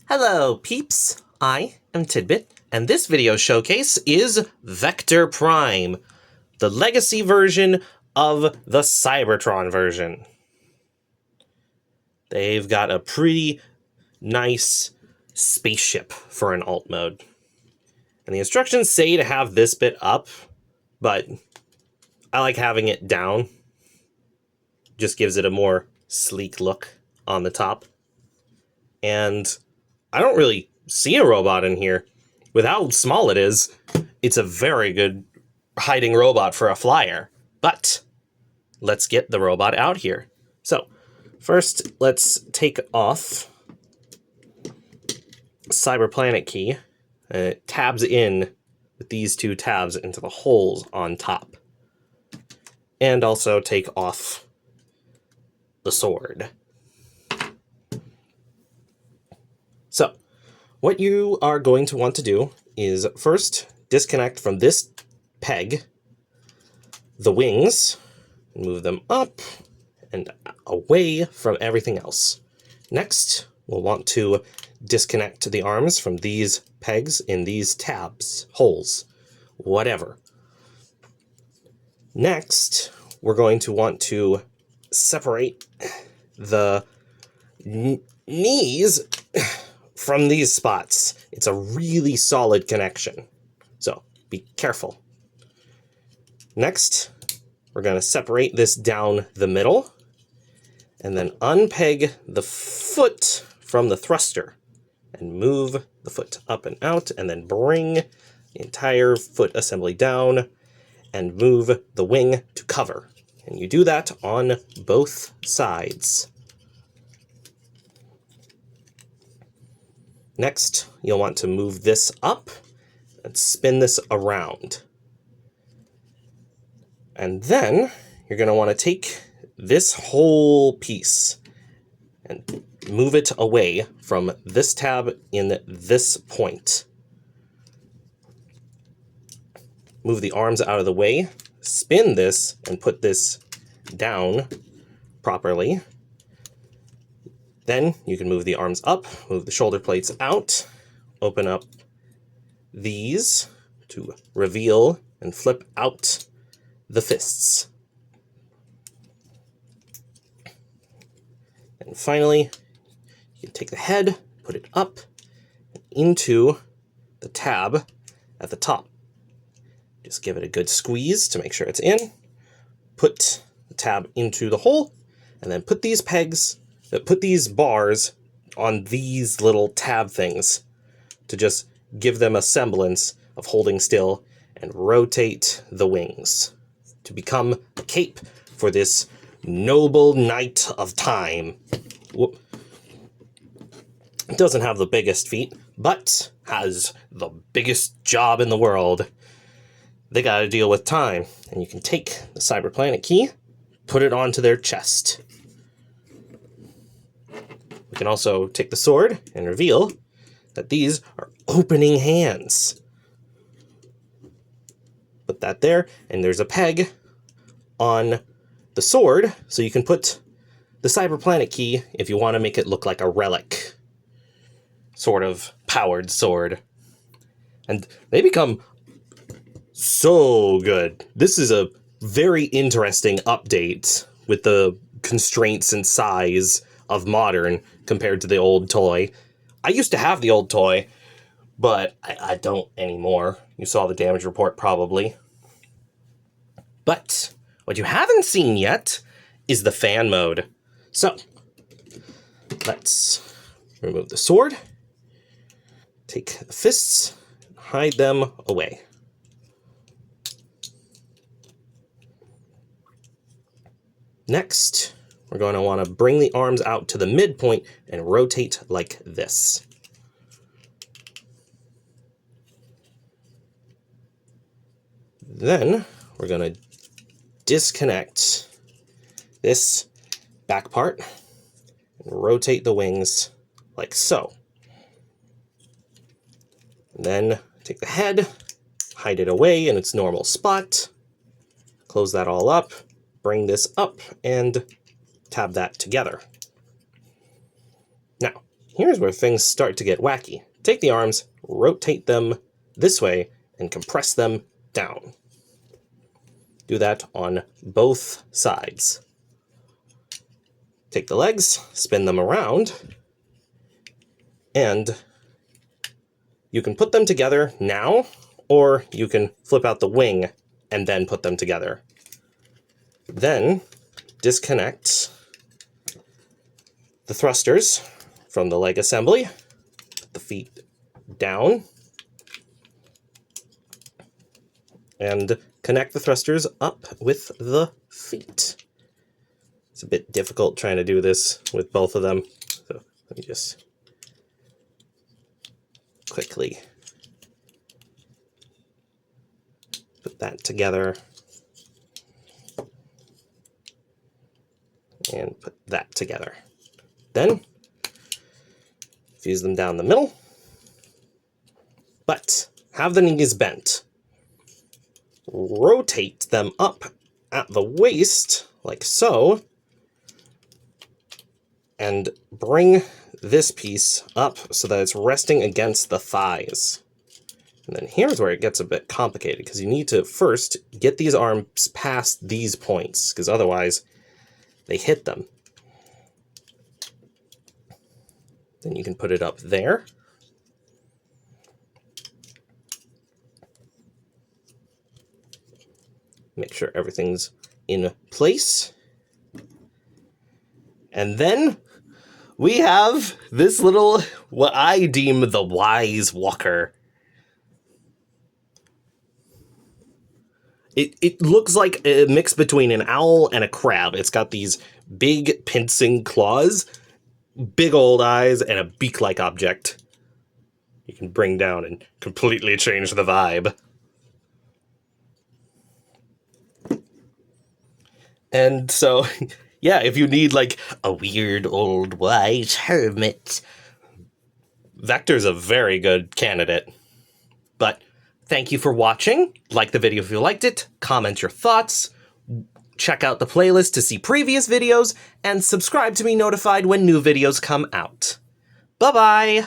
Hello, peeps! I am Tidbit, and this video showcase is Vector Prime, the legacy version of the Cybertron version. They've got a pretty nice spaceship for an alt mode. And the instructions say to have this bit up, but I like having it down. Just gives it a more sleek look on the top. And I don't really see a robot in here. With how small it is, it's a very good hiding robot for a flyer. But let's get the robot out here. So first, let's take off Cyberplanet key. It tabs in with these two tabs into the holes on top. And also take off the sword. So, what you are going to want to do is first disconnect from this peg the wings, move them up and away from everything else. Next, we'll want to disconnect the arms from these pegs in these tabs, holes, whatever. Next, we're going to want to separate the knees from these spots. It's a really solid connection, so be careful. Next, we're going to separate this down the middle and then unpeg the foot from the thruster and move the foot up and out, and then bring the entire foot assembly down and move the wing to cover. And you do that on both sides. Next, you'll want to move this up and spin this around. And then you're going to want to take this whole piece and move it away from this tab in this point. Move the arms out of the way, spin this, and put this down properly. Then you can move the arms up, move the shoulder plates out, open up these to reveal and flip out the fists. And finally, you can take the head, put it up into the tab at the top. Just give it a good squeeze to make sure it's in. Put the tab into the hole, and then put these bars on these little tab things to just give them a semblance of holding still, and rotate the wings to become a cape for this noble knight of time. It doesn't have the biggest feet, but has the biggest job in the world. They gotta deal with time, and you can take the Cyberplanet key, put it onto their chest. We can also take the sword and reveal that these are opening hands. Put that there, and there's a peg on the sword, so you can put the Cyberplanet key if you want to make it look like a relic. Sort of powered sword. And they become so good. This is a very interesting update with the constraints and size of modern compared to the old toy. I used to have the old toy, but I don't anymore. You saw the damage report probably. But what you haven't seen yet is the fan mode. So let's remove the sword, take the fists, hide them away. Next, we're going to want to bring the arms out to the midpoint and rotate like this. Then we're going to disconnect this back part and rotate the wings like so. And then take the head, hide it away in its normal spot, close that all up, bring this up, and tab that together. Now, here's where things start to get wacky. Take the arms, rotate them this way, and compress them down. Do that on both sides. Take the legs, spin them around, and you can put them together now, or you can flip out the wing and then put them together. Then disconnect the thrusters from the leg assembly, put the feet down, and connect the thrusters up with the feet. It's a bit difficult trying to do this with both of them, so let me just quickly put that together and put that together. Then fuse them down the middle, but have the knees bent. Rotate them up at the waist, like so, and bring this piece up so that it's resting against the thighs. And then here's where it gets a bit complicated, because you need to first get these arms past these points, because otherwise they hit them. Then you can put it up there. Make sure everything's in place. And then we have this little, what I deem the wise walker. It looks like a mix between an owl and a crab. It's got these big pincing claws, big old eyes, and a beak-like object you can bring down and completely change the vibe. And so, yeah, if you need, like, a weird old wise hermit, Vector's a very good candidate. But thank you for watching. Like the video if you liked it. Comment your thoughts. Check out the playlist to see previous videos. And subscribe to be notified when new videos come out. Bye-bye!